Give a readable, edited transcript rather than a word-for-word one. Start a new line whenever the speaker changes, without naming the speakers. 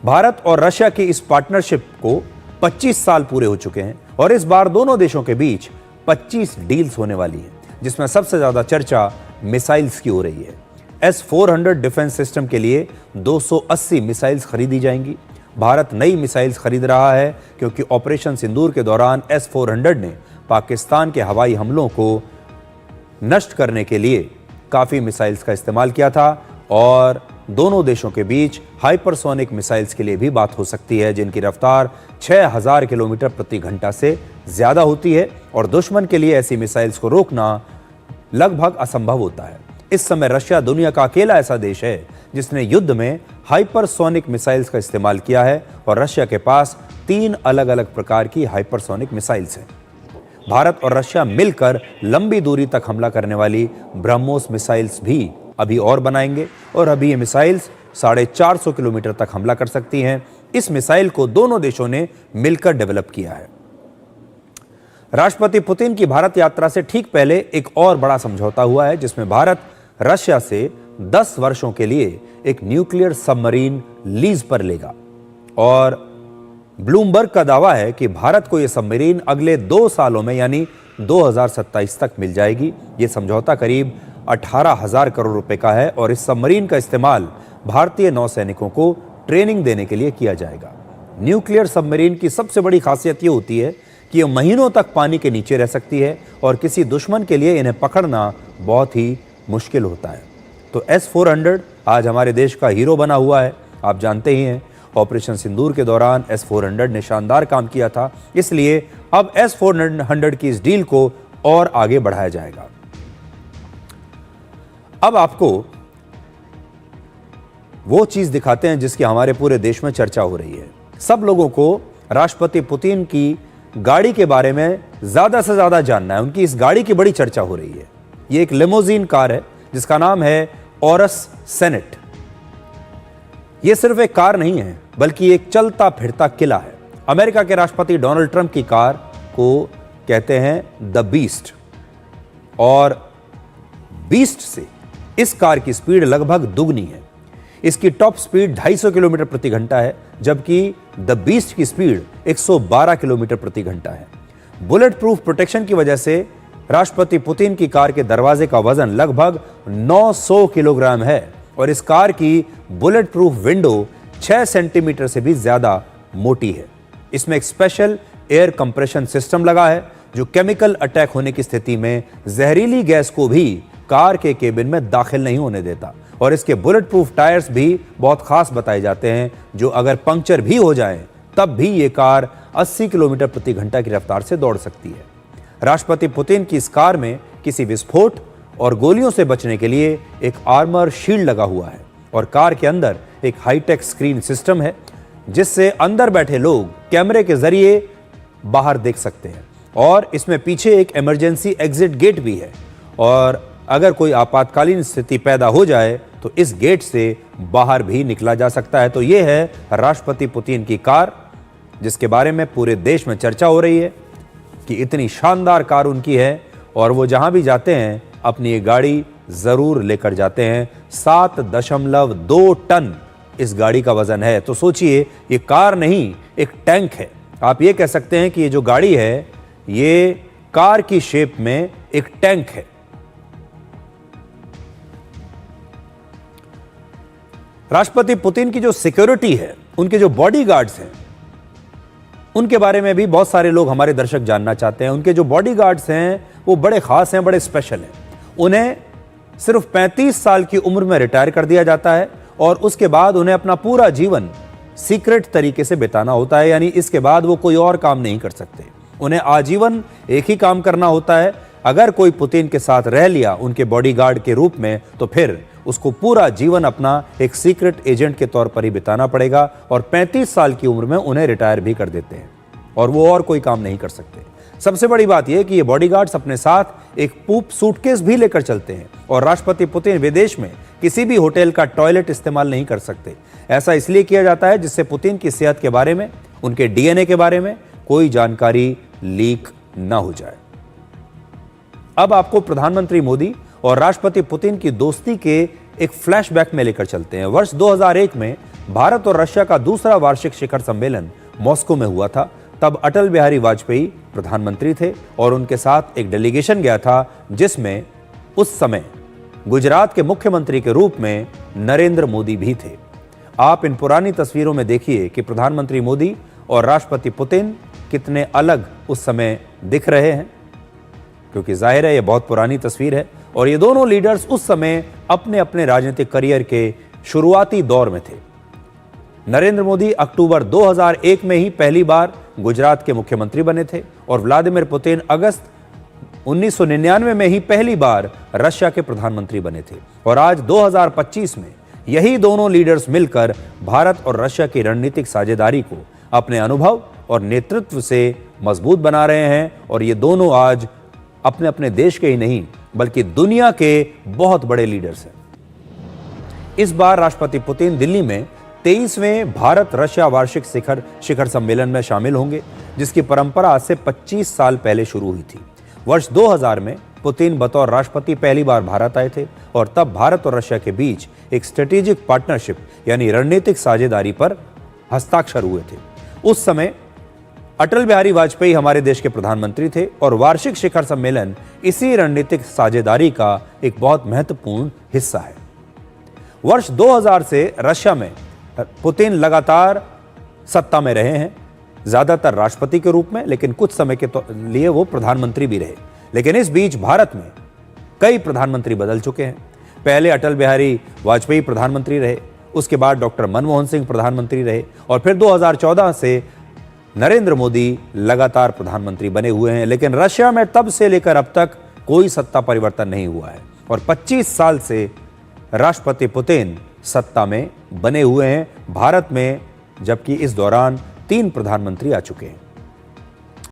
भारत और रशिया की इस पार्टनरशिप को 25 साल पूरे हो चुके हैं और इस बार दोनों देशों के बीच 25 डील्स होने वाली हैं, जिसमें सबसे ज्यादा चर्चा मिसाइल्स की हो रही है। S-400 डिफेंस सिस्टम के लिए 280 मिसाइल्स खरीदी जाएंगी। भारत नई मिसाइल्स खरीद रहा है क्योंकि ऑपरेशन सिंदूर के दौरान S-400 ने पाकिस्तान के हवाई हमलों को नष्ट करने के लिए काफी मिसाइल्स का इस्तेमाल किया था और दोनों देशों के बीच हाइपरसोनिक मिसाइल्स के लिए भी बात हो सकती है, जिनकी रफ्तार 6000 किलोमीटर प्रति घंटा से ज्यादा होती है और दुश्मन के लिए ऐसी मिसाइल्स को रोकना लगभग असंभव होता है। इस समय रशिया दुनिया का अकेला ऐसा देश है जिसने युद्ध में हाइपरसोनिक मिसाइल्स का इस्तेमाल किया है और रशिया के पास 3 अलग अलग प्रकार की हाइपरसोनिक मिसाइल्स हैं। भारत और रशिया मिलकर लंबी दूरी तक हमला करने वाली ब्रह्मोस मिसाइल्स भी अभी और बनाएंगे और अभी ये मिसाइल्स 450 किलोमीटर तक हमला कर सकती हैं। इस मिसाइल को दोनों देशों ने मिलकर डेवलप किया है। राष्ट्रपति पुतिन की भारत यात्रा से ठीक पहले एक और बड़ा समझौता हुआ है, जिसमें भारत रशिया से 10 वर्षों के लिए एक न्यूक्लियर सबमरीन लीज पर लेगा और ब्लूमबर्ग का दावा है कि भारत को यह सबमरीन अगले 2 सालों में यानी 2027 तक मिल जाएगी। यह समझौता करीब 18,000 करोड़ रुपए का है और इस सबमरीन का इस्तेमाल भारतीय नौसैनिकों को ट्रेनिंग देने के लिए किया जाएगा। न्यूक्लियर सबमरीन की सबसे बड़ी खासियत यह होती है कि यह महीनों तक पानी के नीचे रह सकती है और किसी दुश्मन के लिए इन्हें पकड़ना बहुत ही मुश्किल होता है। तो S-400 आज हमारे देश का हीरो बना हुआ है। आप जानते ही हैं, ऑपरेशन सिंदूर के दौरान S-400 ने शानदार काम किया था, इसलिए अब S-400 की इस डील को और आगे बढ़ाया जाएगा। अब आपको वो चीज दिखाते हैं जिसकी हमारे पूरे देश में चर्चा हो रही है। सब लोगों को राष्ट्रपति पुतिन की गाड़ी के बारे में ज्यादा से ज्यादा जानना है। उनकी इस गाड़ी की बड़ी चर्चा हो रही है। ये एक लिमोजीन कार है जिसका नाम है ऑरस सेनेट। यह सिर्फ एक कार नहीं है बल्कि एक चलता फिरता किला है। अमेरिका के राष्ट्रपति डोनाल्ड ट्रंप की कार को कहते हैं द बीस्ट और बीस्ट से इस कार की स्पीड लगभग दुगनी है। इसकी टॉप स्पीड 250 किलोमीटर प्रति घंटा है, जबकि द बीस्ट की स्पीड 112 किलोमीटर प्रति घंटा है। बुलेट प्रूफ प्रोटेक्शन की वजह से राष्ट्रपति पुतिन की कार के दरवाजे का वजन लगभग 900 किलोग्राम है और इस कार की बुलेट प्रूफ विंडो 6 सेंटीमीटर से भी ज्यादा मोटी है। इसमें एक स्पेशल एयर कंप्रेशन सिस्टम लगा है जो केमिकल अटैक होने की स्थिति में जहरीली गैस को भी कार के केबिन में दाखिल नहीं होने देता और इसके बुलेट प्रूफ टायर्स भी बहुत खास बताए जाते हैं, जो अगर पंक्चर भी हो जाएं तब भी ये कार 80 किलोमीटर प्रति घंटा की रफ्तार से दौड़ सकती है। राष्ट्रपति पुतिन की इस कार में किसी विस्फोट और गोलियों से बचने के लिए एक आर्मर शील्ड लगा हुआ है और कार के अंदर एक हाईटेक स्क्रीन सिस्टम है जिससे अंदर बैठे लोग कैमरे के जरिए बाहर देख सकते हैं और इसमें पीछे एक इमरजेंसी एग्जिट गेट भी है और अगर कोई आपातकालीन स्थिति पैदा हो जाए तो इस गेट से बाहर भी निकला जा सकता है। तो यह है राष्ट्रपति पुतिन की कार, जिसके बारे में पूरे देश में चर्चा हो रही है कि इतनी शानदार कार उनकी है और वो जहां भी जाते हैं अपनी ये गाड़ी जरूर लेकर जाते हैं। 7.2 टन इस गाड़ी का वजन है। तो सोचिए, ये कार नहीं, एक टैंक है। आप ये कह सकते हैं कि ये जो गाड़ी है ये कार की शेप में एक टैंक है। राष्ट्रपति पुतिन की जो सिक्योरिटी है, उनके जो बॉडीगार्ड्स हैं, उनके बारे में भी बहुत सारे लोग, हमारे दर्शक, जानना चाहते हैं। उनके जो बॉडीगार्ड्स हैं वो बड़े खास हैं, बड़े स्पेशल हैं। उन्हें सिर्फ 35 साल की उम्र में रिटायर कर दिया जाता है और उसके बाद उन्हें अपना पूरा जीवन सीक्रेट तरीके से बिताना होता है, यानी इसके बाद वो कोई और काम नहीं कर सकते। उन्हें आजीवन एक ही काम करना होता है। अगर कोई पुतिन के साथ रह लिया उनके बॉडीगार्ड के रूप में तो फिर उसको पूरा जीवन अपना एक सीक्रेट एजेंट के तौर पर ही बिताना पड़ेगा और 35 साल की उम्र में उन्हें रिटायर भी कर देते हैं और वो और कोई काम नहीं कर सकते। सबसे बड़ी बात यह कि ये बॉडीगार्ड्स अपने साथ एक पूप सूटकेस भी लेकर चलते हैं और राष्ट्रपति पुतिन विदेश में किसी भी होटल का टॉयलेट इस्तेमाल नहीं कर सकते। ऐसा इसलिए किया जाता है जिससे पुतिन की सेहत के बारे में, उनके डीएनए के बारे में कोई जानकारी लीक ना हो जाए। अब आपको प्रधानमंत्री मोदी और राष्ट्रपति पुतिन की दोस्ती के एक फ्लैशबैक में लेकर चलते हैं। वर्ष 2001 में भारत और रशिया का दूसरा वार्षिक शिखर सम्मेलन मॉस्को में हुआ था। तब अटल बिहारी वाजपेयी प्रधानमंत्री थे और उनके साथ एक डेलीगेशन गया था, जिसमें उस समय गुजरात के मुख्यमंत्री के रूप में नरेंद्र मोदी भी थे। आप इन पुरानी तस्वीरों में देखिए कि प्रधानमंत्री मोदी और राष्ट्रपति पुतिन कितने अलग उस समय दिख रहे हैं, क्योंकि जाहिर है ये बहुत पुरानी तस्वीर है और ये दोनों लीडर्स उस समय अपने अपने राजनीतिक करियर के शुरुआती दौर में थे। नरेंद्र मोदी अक्टूबर 2001 में ही पहली बार गुजरात के मुख्यमंत्री बने थे और व्लादिमीर पुतिन अगस्त 1999 में ही पहली बार रशिया के प्रधानमंत्री बने थे। और आज 2025 में यही दोनों लीडर्स मिलकर भारत और रशिया की रणनीतिक साझेदारी को अपने अनुभव और नेतृत्व से मजबूत बना रहे हैं। और ये दोनों आज अपने अपने देश के ही नहीं बल्कि दुनिया के बहुत बड़े लीडर्स हैं। इस बार राष्ट्रपति पुतिन दिल्ली में 23वें भारत रशिया वार्षिक शिखर सम्मेलन में शामिल होंगे, जिसकी परंपरा आज से 25 साल पहले शुरू हुई थी। वर्ष 2000 में पुतिन बतौर राष्ट्रपति पहली बार भारत आए थे और तब भारत और रशिया के बीच एक स्ट्रेटेजिक पार्टनरशिप यानी रणनीतिक साझेदारी पर हस्ताक्षर हुए थे। उस समय अटल बिहारी वाजपेयी हमारे देश के प्रधानमंत्री थे और वार्षिक शिखर सम्मेलन इसी रणनीतिक साझेदारी का एक बहुत महत्वपूर्ण हिस्सा है। वर्ष 2000 से रशिया में पुतिन लगातार सत्ता में रहे हैं, ज्यादातर राष्ट्रपति के रूप में, लेकिन कुछ समय के लिए वो प्रधानमंत्री भी रहे। लेकिन इस बीच भारत में कई प्रधानमंत्री बदल चुके हैं। पहले अटल बिहारी वाजपेयी प्रधानमंत्री रहे, उसके बाद डॉक्टर मनमोहन सिंह प्रधानमंत्री रहे और फिर 2014 से नरेंद्र मोदी लगातार प्रधानमंत्री बने हुए हैं। लेकिन रशिया में तब से लेकर अब तक कोई सत्ता परिवर्तन नहीं हुआ है और 25 साल से राष्ट्रपति पुतिन सत्ता में बने हुए हैं भारत में, जबकि इस दौरान 3 प्रधानमंत्री आ चुके हैं।